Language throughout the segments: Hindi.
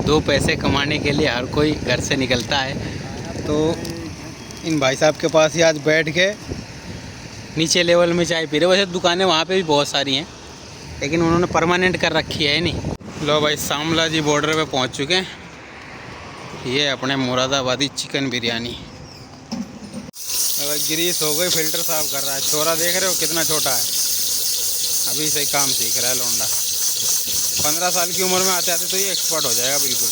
दो पैसे कमाने के लिए हर कोई घर से निकलता है। तो इन भाई साहब के पास ही आज बैठ के नीचे लेवल में चाय पी रहे। वैसे दुकानें वहाँ पे भी बहुत सारी हैं, लेकिन उन्होंने परमानेंट कर रखी है नहीं। लो भाई, शामला जी बॉर्डर पे पहुँच चुके हैं। ये अपने मुरादाबादी चिकन बिरयानी। गिरीश हो गई, फिल्टर साफ कर रहा है। छोरा देख रहे हो कितना छोटा है, अभी से काम सीख रहा है लौंडा। 15 साल की उम्र में आते आते तो ये एक्सपर्ट हो जाएगा बिल्कुल।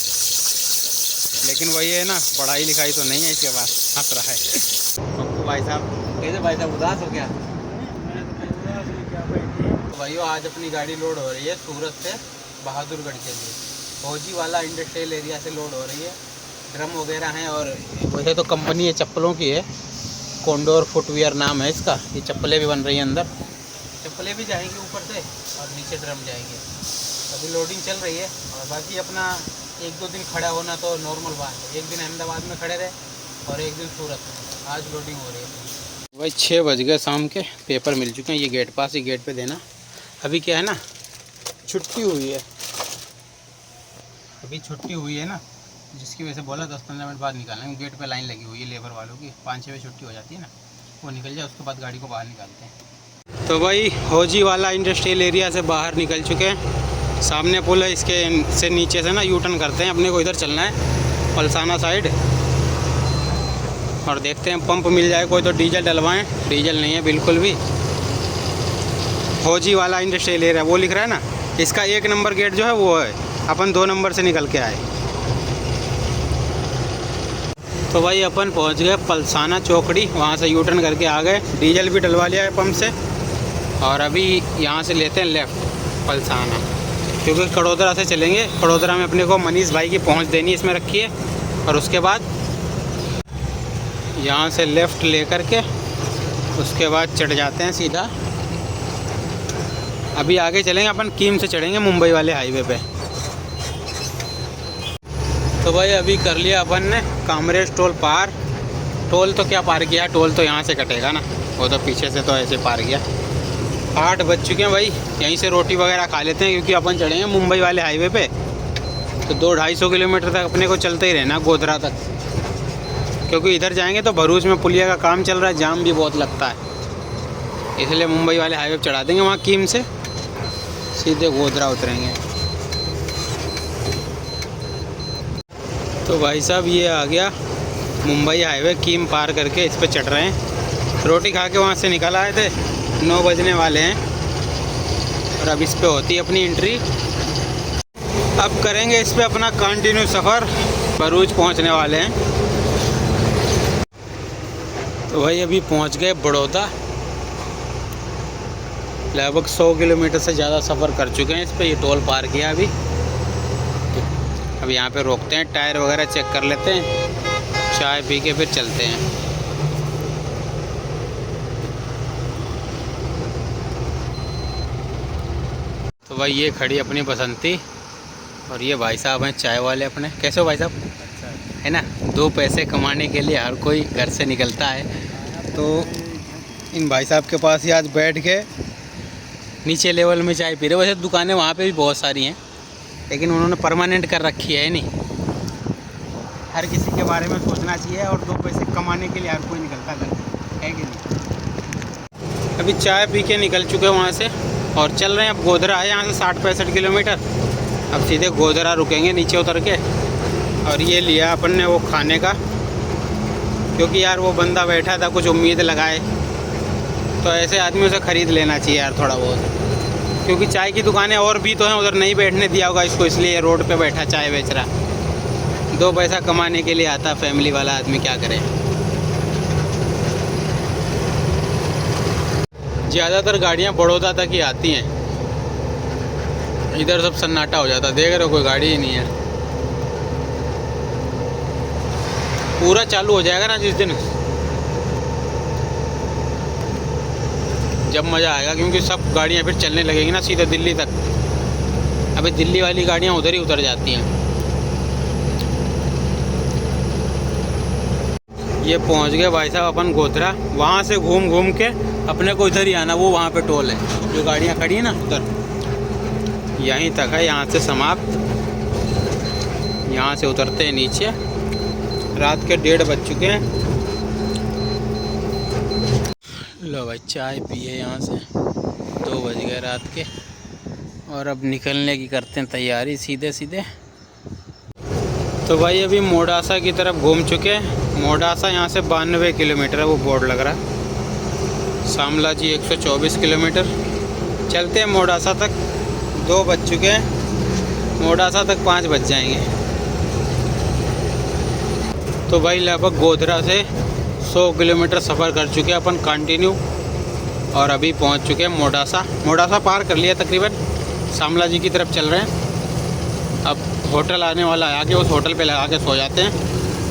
लेकिन वही है ना, पढ़ाई लिखाई तो नहीं है इसके पास, हंस रहा है। पप्पू भाई साहब कैसे? भाई साहब उदास हो गया? तो भाइयों, आज अपनी गाड़ी लोड हो रही है सूरत से बहादुरगढ़ के लिए। फौजी वाला इंडस्ट्रियल एरिया से लोड हो रही है। ड्रम वगैरह हैं, और वैसे तो कंपनी ये चप्पलों की है, कोंडोर फुटवियर नाम है इसका। ये चप्पलें भी बन रही हैं, अंदर चप्पलें भी जाएंगी ऊपर से और नीचे ड्रम जाएंगे। अभी लोडिंग चल रही है, और बाकी अपना 1-2 दिन खड़ा होना तो नॉर्मल बात है। एक दिन अहमदाबाद में खड़े रहे और एक दिन सूरत में। आज लोडिंग हो रही है भाई। 6 बज गए शाम के, पेपर मिल चुके हैं। ये गेट पास ही, गेट पे देना। अभी क्या है ना, छुट्टी हुई है, अभी छुट्टी हुई है ना, जिसकी वजह से बोला 10-15 मिनट बाद निकालेंगे। गेट पे लाइन लगी हुई है लेबर वालों की। 5-6 बजे छुट्टी हो जाती है ना, वो निकल जाए, उसके बाद गाड़ी को बाहर निकालते हैं। तो भाई, फौजी वाला इंडस्ट्रियल एरिया से बाहर निकल चुके हैं। सामने पुल है, इसके से नीचे से ना यू टर्न करते हैं। अपने को इधर चलना है पलसाना साइड, और देखते हैं पंप मिल जाए कोई तो डीजल डलवाएं। डीजल नहीं है बिल्कुल भी। फौजी वाला इंडस्ट्रियल एरिया वो लिख रहा है ना, इसका 1 नंबर गेट जो है वो है। अपन 2 नंबर से निकल के आए। तो भाई अपन पहुंच गए पलसाना चौकड़ी, वहाँ से यू टर्न करके आ गए। डीजल भी डलवा लिया है पंप से, और अभी यहाँ से लेते हैं लेफ़्ट पलसाना, क्योंकि कड़ोदरा से चलेंगे। कड़ोदरा में अपने को मनीष भाई की पहुँच देनी, इसमें रखी है। और उसके बाद यहाँ से लेफ़्ट ले कर के उसके बाद चढ़ जाते हैं सीधा। अभी आगे चलेंगे अपन, कीम से चढ़ेंगे मुंबई वाले हाईवे पे। तो भाई अभी कर लिया अपन ने कामरेज टोल पार। टोल तो क्या पार किया, टोल तो यहाँ से कटेगा ना, वो तो पीछे से तो ऐसे पार किया। 8 बज चुके हैं भाई। यहीं से रोटी वगैरह खा लेते हैं, क्योंकि अपन चढ़ेंगे मुंबई वाले हाईवे पे। तो 200-250 किलोमीटर तक अपने को चलते ही रहना, गोधरा तक। क्योंकि इधर जाएंगे तो भरूच में पुलिया का काम चल रहा है, जाम भी बहुत लगता है। इसलिए मुंबई वाले हाईवे पर चढ़ा देंगे, वहाँ कीम से सीधे गोधरा उतरेंगे। तो भाई साहब ये आ गया मुंबई हाईवे, कीम पार करके इस पे चढ़ रहे हैं। रोटी खा के वहाँ से निकल आए थे, 9 बजने वाले हैं, और अब इस पे होती है अपनी एंट्री। अब करेंगे इस पे अपना कंटिन्यू सफ़र, भरूच पहुँचने वाले हैं। तो भाई अभी पहुँच गए बड़ौदा। लगभग 100 किलोमीटर से ज़्यादा सफ़र कर चुके हैं इस पे। ये टोल पार किया अभी। अब यहाँ पे रोकते हैं, टायर वगैरह चेक कर लेते हैं, चाय पी के फिर चलते हैं। तो भाई ये खड़ी अपनी बसंती, और ये भाई साहब हैं चाय वाले अपने। कैसे हो भाई साहब? अच्छा है ना। 2 पैसे कमाने के लिए हर कोई घर से निकलता है। तो इन भाई साहब के पास ही आज बैठ के नीचे लेवल में चाय पी रहे। वैसे दुकानें वहाँ पे भी बहुत सारी हैं, लेकिन उन्होंने परमानेंट कर रखी है नहीं। हर किसी के बारे में सोचना चाहिए, और 2 पैसे कमाने के लिए हर कोई निकलता है कि नहीं। अभी चाय पी के निकल चुके हैं वहाँ से, और चल रहे हैं। अब गोधरा है यहाँ से 60-65 किलोमीटर। अब सीधे गोधरा रुकेंगे नीचे उतर के। और ये लिया अपन ने वो खाने का, क्योंकि यार वो बंदा बैठा था कुछ उम्मीद लगाए, तो ऐसे आदमियों से ख़रीद लेना चाहिए यार थोड़ा बहुत। क्योंकि चाय की दुकानें और भी तो हैं, उधर नहीं बैठने दिया होगा इसको, इसलिए रोड पे बैठा चाय बेच रहा। 2 पैसा कमाने के लिए आता फैमिली वाला आदमी, क्या करे। ज़्यादातर गाड़ियाँ बड़ौदा तक ही आती हैं, इधर सब सन्नाटा हो जाता। देख रहे हो, कोई गाड़ी ही नहीं है। पूरा चालू हो जाएगा ना जिस दिन, जब मज़ा आएगा, क्योंकि सब गाड़ियाँ फिर चलने लगेंगी ना सीधे दिल्ली तक। अभी दिल्ली वाली गाड़ियाँ उधर ही उतर जाती हैं। ये पहुंच गए भाई साहब अपन गोधरा। वहाँ से घूम घूम के अपने को इधर ही आना, वो वहाँ पे टोल है, जो गाड़ियाँ खड़ी हैं ना उधर, यहीं तक है, यहाँ से समाप्त। वहाँ से उतरते हैं नीचे। रात के 1:30 बज चुके हैं। लो भाई चाय पिए यहाँ से, 2 बज गए रात के। और अब निकलने की करते हैं तैयारी सीधे सीधे। तो भाई अभी मोडासा की तरफ घूम चुके हैं। मोडासा यहाँ से 92 किलोमीटर है, वो बोर्ड लग रहा है। शामला जी 124 किलोमीटर। चलते हैं मोडासा तक। 2 बज चुके हैं, मोडासा तक 5 बज जाएंगे। तो भाई लगभग गोधरा से 100 किलोमीटर सफ़र कर चुके हैं अपन कंटिन्यू। और अभी पहुंच चुके हैं मोडासा। मोडासा पार कर लिया तकरीबन, शामला जी की तरफ चल रहे हैं। अब होटल आने वाला है, आगे उस होटल पे लगा के सो जाते हैं।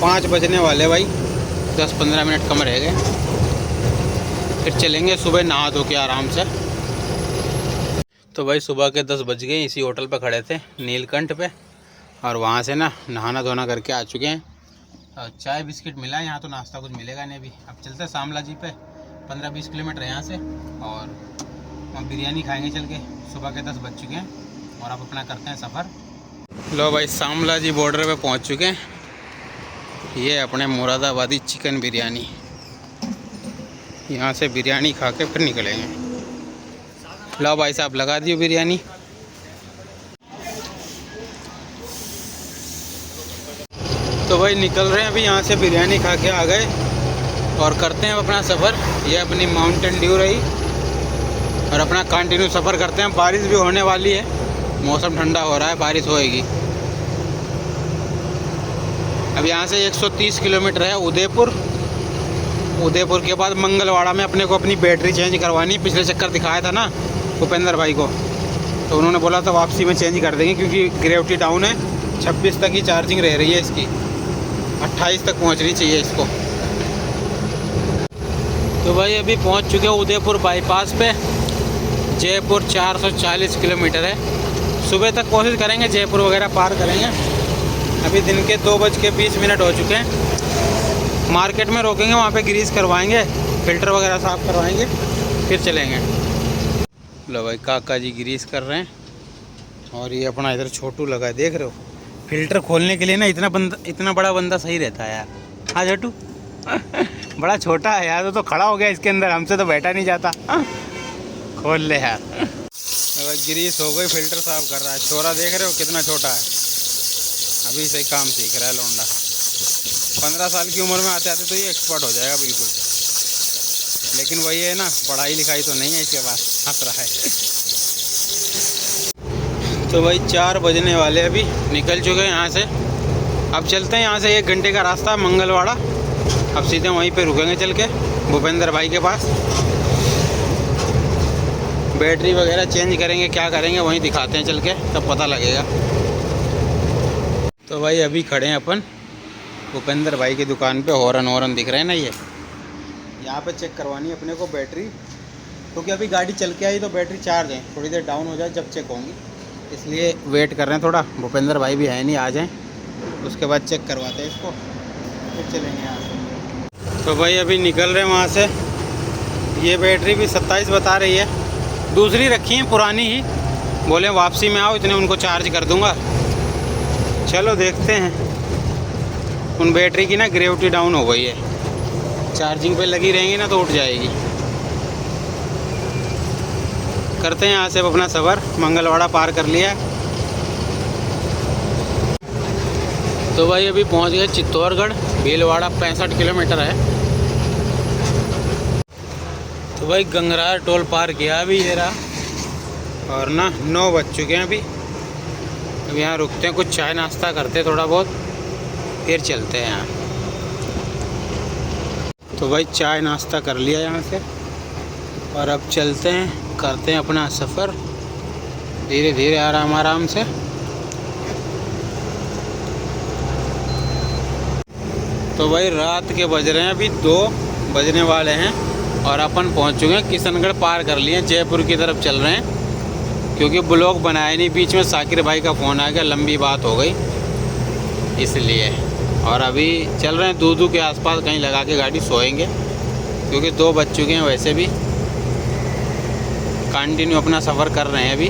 5 बजने वाले भाई, 10-15 मिनट कम रह गए। फिर चलेंगे सुबह नहा धो के आराम से। तो भाई सुबह के 10 बज गए, इसी होटल पे खड़े थे नीलकंठ पे। और वहाँ से ना नहाना धोना करके आ चुके हैं। और चाय बिस्किट मिला है, यहाँ तो नाश्ता कुछ मिलेगा नहीं अभी। अब चलते हैं शामला जी पे, 15-20 किलोमीटर यहाँ से। और वहाँ बिरयानी खाएंगे चल के। सुबह के 10 बज चुके हैं और अब अपना करते हैं सफ़र। लो भाई शामला जी बॉर्डर पे पहुँच चुके हैं। ये अपने मुरादाबादी चिकन बिरयानी। यहाँ से बिरयानी खा के फिर निकलेंगे। लो भाई साहब लगा दियो बिरयानी। तो भाई निकल रहे हैं अभी यहाँ से, बिरयानी खा के आ गए और करते हैं अपना सफ़र। ये अपनी माउंटेन ड्यू रही और अपना कंटिन्यू सफ़र करते हैं। बारिश भी होने वाली है, मौसम ठंडा हो रहा है, बारिश होएगी। अब यहाँ से 130 किलोमीटर है उदयपुर। उदयपुर के बाद मंगलवाड़ा में अपने को अपनी बैटरी चेंज करवानी। पिछले चक्कर दिखाया था ना भूपेंद्र भाई को, तो उन्होंने बोला था वापसी में चेंज कर देंगे, क्योंकि ग्रेविटी डाउन है। 26 तक ही चार्जिंग रह रही है इसकी, 28 तक पहुँचनी चाहिए इसको। तो भाई अभी पहुँच चुके हैं उदयपुर बाईपास पे। जयपुर 440 किलोमीटर है। सुबह तक कोशिश करेंगे जयपुर वगैरह पार करेंगे। अभी दिन के 2:20 हो चुके हैं। मार्केट में रोकेंगे, वहाँ पे ग्रीस करवाएंगे, फ़िल्टर वगैरह साफ़ करवाएंगे, फिर चलेंगे। लो भाई काका जी ग्रीस कर रहे हैं। और ये अपना इधर छोटू लगा है, देख रहे हो। फ़िल्टर खोलने के लिए ना इतना बड़ा बंदा सही रहता है यार। हाँ छोटू बड़ा छोटा है यार, तो खड़ा हो गया इसके अंदर, हमसे तो बैठा नहीं जाता। खोल ले यार। ग्रीस हो गई, फ़िल्टर साफ़ कर रहा है। छोरा देख रहे हो कितना छोटा है, अभी से काम सीख रहा है लौंडा। 15 साल की उम्र में आते आते तो ये एक्सपर्ट हो जाएगा बिल्कुल। लेकिन वही है ना, पढ़ाई लिखाई तो नहीं है इसके पास, हंस रहा है। तो भाई 4 बजने वाले, अभी निकल चुके हैं यहाँ से। अब चलते हैं यहाँ से, 1 घंटे का रास्ता मंगलवाड़ा। अब सीधे वहीं पे रुकेंगे चल के भूपेंद्र भाई के पास। बैटरी वगैरह चेंज करेंगे, क्या करेंगे वहीं दिखाते हैं चल के, तब पता लगेगा। तो भाई अभी खड़े हैं अपन भूपेंद्र भाई की दुकान पे। हॉर्न दिख रहे हैं ना, ये यहाँ पे चेक करवानी है अपने को बैटरी, क्योंकि अभी गाड़ी चल के आई तो बैटरी चार्ज है, थोड़ी देर डाउन हो जाए जब चेक होंगी, इसलिए वेट कर रहे हैं थोड़ा। भूपेंद्र भाई भी है नहीं, आ जाएँ उसके बाद चेक करवाते हैं इसको, फिर चलेंगे यहाँ से। तो भाई अभी निकल रहे हैं वहाँ से। ये बैटरी भी 27 बता रही है, दूसरी रखी है पुरानी ही। बोले वापसी में आओ, इतने उनको चार्ज कर दूँगा। चलो देखते हैं। उन बैटरी की ना ग्रेविटी डाउन हो गई है, चार्जिंग पे लगी रहेंगी ना तो उठ जाएगी। करते हैं यहाँ से अपना सफ़र। मंगलवाड़ा पार कर लिया। तो भाई अभी पहुँच गए चित्तौड़गढ़। भीलवाड़ा 65 किलोमीटर है। तो भाई गंगरार टोल पार किया अभी ये रहा। और ना 9 बज चुके हैं अभी। अब यहाँ रुकते हैं, कुछ चाय नाश्ता करते हैं थोड़ा बहुत, फिर चलते हैं यहाँ। तो भाई चाय नाश्ता कर लिया यहाँ से और अब चलते हैं, करते हैं अपना सफ़र धीरे धीरे आराम आराम से। तो भाई रात के बज रहे हैं अभी 2 बजने वाले हैं और अपन पहुँच चुके हैं किशनगढ़, पार कर लिए, जयपुर की तरफ चल रहे हैं। क्योंकि ब्लॉग बनाया नहीं, बीच में साकिर भाई का फ़ोन आ गया, लंबी बात हो गई इसलिए। और अभी चल रहे हैं दूधू के आसपास, कहीं लगा के गाड़ी सोएंगे, क्योंकि 2 बज चुके हैं। वैसे भी कंटिन्यू अपना सफ़र कर रहे हैं अभी।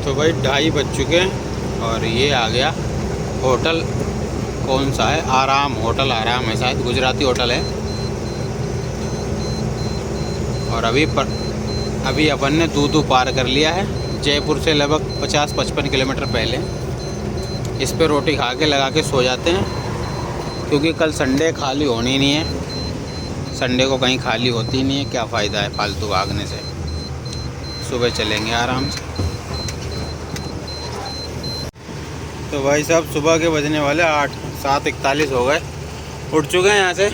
तो भाई 2:30 बज चुके हैं और ये आ गया होटल, कौन सा है, आराम, होटल आराम है शायद, गुजराती होटल है। और अभी अपन ने दूदू पार कर लिया है, जयपुर से लगभग 50-55 किलोमीटर पहले। इस पे रोटी खा के लगा के सो जाते हैं, क्योंकि कल संडे खाली होनी नहीं है। संडे को कहीं खाली होती नहीं है, क्या फ़ायदा है फालतू भागने से। सुबह चलेंगे आराम से। तो भाई साहब सुबह के बजने वाले 7:41 हो गए। उठ चुके हैं यहाँ से,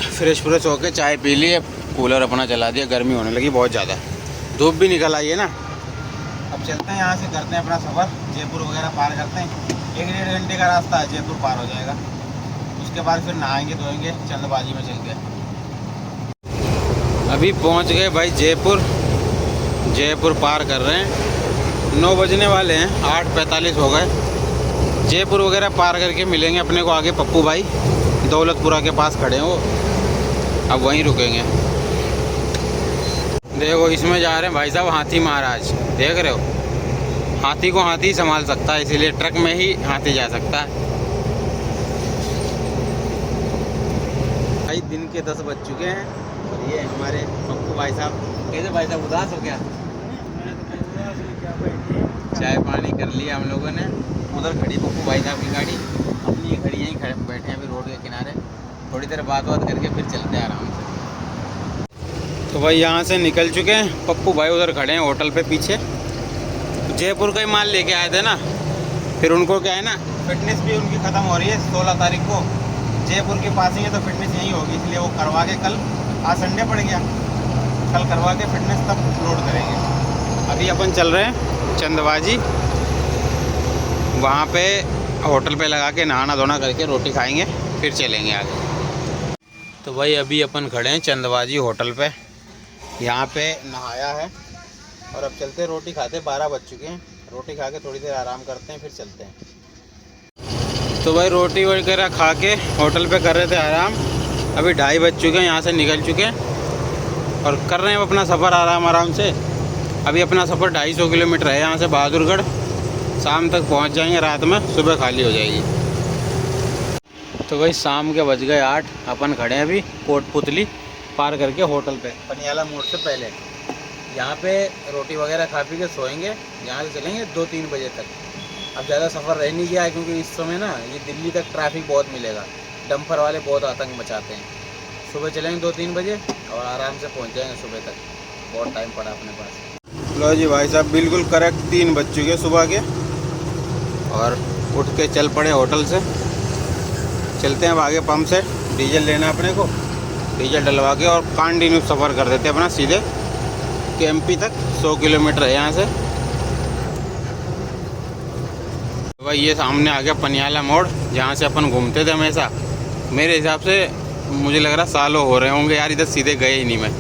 फ्रेश फ्रेश होके चाय पी लिए, कूलर अपना चला दिया, गर्मी होने लगी बहुत ज़्यादा, धूप भी निकल आई है ना। अब चलते हैं यहाँ से, करते हैं अपना सफ़र, जयपुर वगैरह पार करते हैं। 1-1.5 घंटे का रास्ता है, जयपुर पार हो जाएगा। उसके बाद फिर नहाएंगे धोएंगे, चंदबाजी में चल के। अभी पहुँच गए भाई जयपुर, जयपुर पार कर रहे हैं। 9 बजने वाले हैं, 8:45 हो गए। जयपुर वगैरह पार करके मिलेंगे अपने को आगे पप्पू भाई, दौलतपुरा के पास खड़े हैं वो, अब वहीं रुकेंगे। देखो इसमें जा रहे हैं भाई साहब हाथी महाराज, देख रहे हो, हाथी को हाथी संभाल सकता है, इसीलिए ट्रक में ही हाथी जा सकता है। भाई दिन के 10 बज चुके हैं और ये हमारे पप्पू भाई साहब। कैसे भाई साहब, उदास हो गया? चाय पानी कर लिया हम लोगों ने। उधर खड़ी पप्पू भाई साहब की गाड़ी, अपनी खड़ी यहीं खड़े बैठे हैं अभी रोड के किनारे। थोड़ी देर बात करके फिर चलते हैं आराम से। तो भाई यहाँ से निकल चुके हैं, पप्पू भाई उधर खड़े हैं होटल पे पीछे। जयपुर का ही माल लेके आए थे ना, फिर उनको क्या है ना, फिटनेस भी उनकी ख़त्म हो रही है 16 तारीख को। जयपुर के पास ही है तो फिटनेस यहीं होगी, इसलिए वो करवा के कल, आज संडे पड़ गया, कल करवा के फिटनेस तब लोड करेंगे। अभी अपन चल रहे हैं चंदबाजी, वहाँ पे होटल पे लगा के नहाना धोना करके रोटी खाएंगे, फिर चलेंगे आगे। तो भाई अभी अपन खड़े हैं चंदबाजी होटल पे, यहाँ पे नहाया है और अब चलते रोटी खाते। 12 बज चुके हैं, रोटी खा के थोड़ी देर आराम करते हैं, फिर चलते हैं। तो भाई रोटी वगैरह खा के होटल पे कर रहे थे आराम। अभी 2:30 बज चुके हैं, यहाँ से निकल चुके हैं और कर रहे हैं अपना सफ़र आराम से। अभी अपना सफ़र 250 किलोमीटर है यहाँ से बहादुरगढ़। शाम तक पहुँच जाएंगे, रात में सुबह खाली हो जाएगी। तो भाई शाम के बज गए 8, अपन खड़े हैं अभी कोटपुतली पार करके होटल पे, पनियाला मोड़ से पहले। यहाँ पे रोटी वगैरह खा पी के सोएंगे, यहाँ से चलेंगे 2-3 बजे तक। अब ज़्यादा सफ़र रह नहीं गया है, क्योंकि इस समय ना ये दिल्ली तक ट्रैफिक बहुत मिलेगा, डंपर वाले बहुत आतंक मचाते हैं। सुबह चलेंगे 2-3 बजे और आराम से पहुँच जाएंगे सुबह तक, बहुत टाइम पड़ा अपने पास। लो जी भाई साहब, बिल्कुल करेक्ट 3 बज चुके सुबह के और उठ के चल पड़े होटल से। चलते हैं आगे पंप से, डीजल लेना अपने को, डीजल डलवा के और कंटिन्यू सफ़र कर देते हैं अपना सीधे केएमपी तक। 100 किलोमीटर है यहाँ से। भाई ये सामने आ गया पनियाला मोड़, जहाँ से अपन घूमते थे हमेशा। मेरे हिसाब से मुझे लग रहा सालों हो रहे होंगे यार, इधर सीधे गए ही नहीं मैं,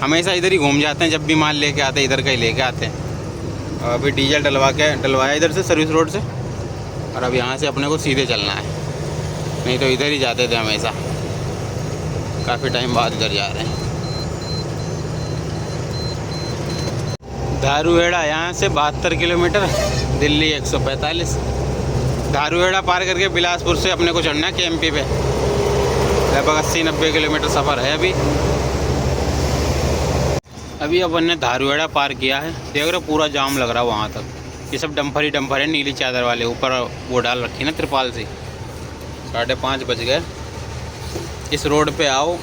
हमेशा इधर ही घूम जाते हैं। जब भी माल लेके आते हैं इधर का ही लेके आते हैं। और अभी डीजल डलवाया इधर से सर्विस रोड से, और अब यहाँ से अपने को सीधे चलना है, नहीं तो इधर ही जाते थे हमेशा। काफ़ी टाइम बाद इधर जा रहे हैं। धारूहेड़ा यहाँ से 72 किलोमीटर, दिल्ली 145। धारूहेड़ा पार करके बिलासपुर से अपने को चढ़ना है केएमपी पे, लगभग 80-90 किलोमीटर सफ़र है अभी अपन ने धारूहेड़ा पार किया है। देख रहे पूरा जाम लग रहा है वहाँ तक। ये सब डंपर ही डंपर है, नीली चादर वाले, ऊपर वो डाल रखी ना तिरपाल से। 5:30 बज गए। इस रोड पे आओ,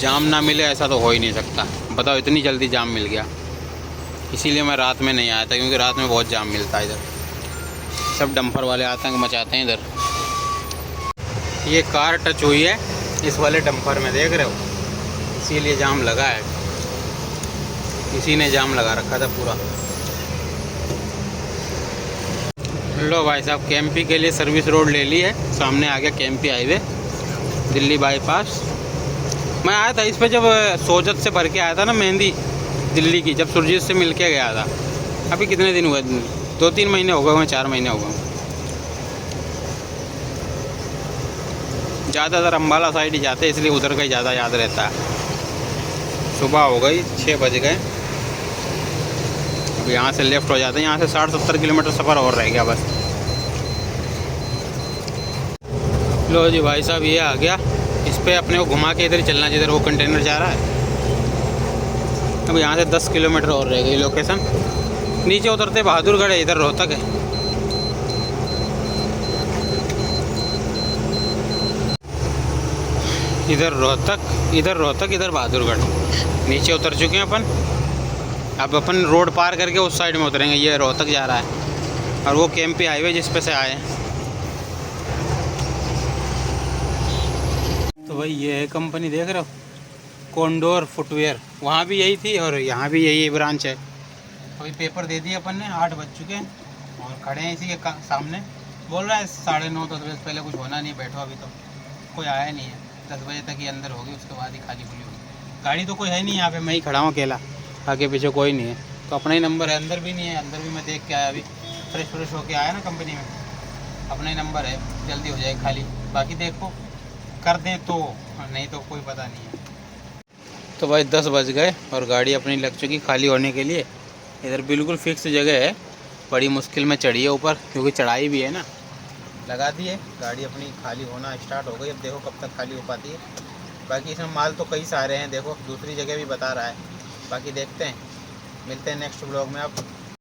जाम ना मिले ऐसा तो हो ही नहीं सकता। बताओ इतनी जल्दी जाम मिल गया। इसीलिए मैं रात में नहीं आया था, क्योंकि रात में बहुत जाम मिलता है इधर। सब डंपर वाले आतंक मचाते हैं इधर। ये कार टच हुई है इस वाले डंपर में, देख रहे हो, इसीलिए जाम लगा है। इसी ने जाम लगा रखा था पूरा। लो भाई साहब, केएमपी के लिए सर्विस रोड ले ली है। सामने आ गया केएमपी हाईवे, दिल्ली बाईपास। मैं आया था इस पे जब सोजत से भर के आया था ना मेहंदी दिल्ली की, जब सुरजीत से मिल के गया था। अभी कितने दिन हुए, 2-3 महीने हो गए, 4 महीने हो गए। ज़्यादातर अम्बाला साइड ही जाते हैं, इसलिए उधर का ही ज़्यादा याद रहता है। सुबह हो गई, 6 बज गए अब यहाँ से लेफ़्ट हो जाते हैं, यहाँ से 60-70 किलोमीटर सफ़र और रह गया बस। लो जी भाई साहब, ये आ गया। इस पर अपने को घुमा के इधर ही चलना जिधर वो कंटेनर जा रहा है। अब यहाँ से 10 किलोमीटर और रह गई लोकेशन। नीचे उतरते बहादुरगढ़ है, इधर रोहतक है। इधर रोहतक, इधर बहादुरगढ़। नीचे उतर चुके हैं अपन। अब अपन रोड पार करके उस साइड में उतरेंगे। ये रोहतक जा रहा है और वो केएमपी हाईवे जिस पे से आए हैं। तो भाई ये है कंपनी, देख रहे हो, कोंडोर फुटवेयर। वहाँ भी यही थी और यहाँ भी यही ब्रांच है। अभी पेपर दे दिए अपन ने, 8 बज चुके हैं और खड़े हैं इसी के सामने। बोल रहा है 9:30-10 बजे पहले कुछ होना नहीं, बैठो। अभी तो कोई आया नहीं है। 10 बजे तक ही अंदर होगी, उसके बाद ही खाली खुली होगी। गाड़ी तो कोई है नहीं यहाँ पे, मैं ही खड़ा हूँ अकेला, आगे पीछे कोई नहीं है। तो अपना ही नंबर है, अंदर भी नहीं है। अंदर भी मैं देख के आया, अभी फ्रेश होके आया ना कंपनी में। अपना ही नंबर है, जल्दी हो जाए खाली। बाकी देखो कर दें तो, नहीं तो कोई पता नहीं है। तो भाई 10 बज गए और गाड़ी अपनी लग चुकी खाली होने के लिए। इधर बिल्कुल फिक्स जगह है, बड़ी मुश्किल में चढ़ी है ऊपर, क्योंकि चढ़ाई भी है ना। लगा दी है गाड़ी अपनी, खाली होना स्टार्ट हो गई। अब देखो कब तक खाली हो पाती है। बाकी इसमें माल तो कई सारे हैं, देखो दूसरी जगह भी बता रहा है। बाकी देखते हैं, मिलते हैं नेक्स्ट ब्लॉग में। अब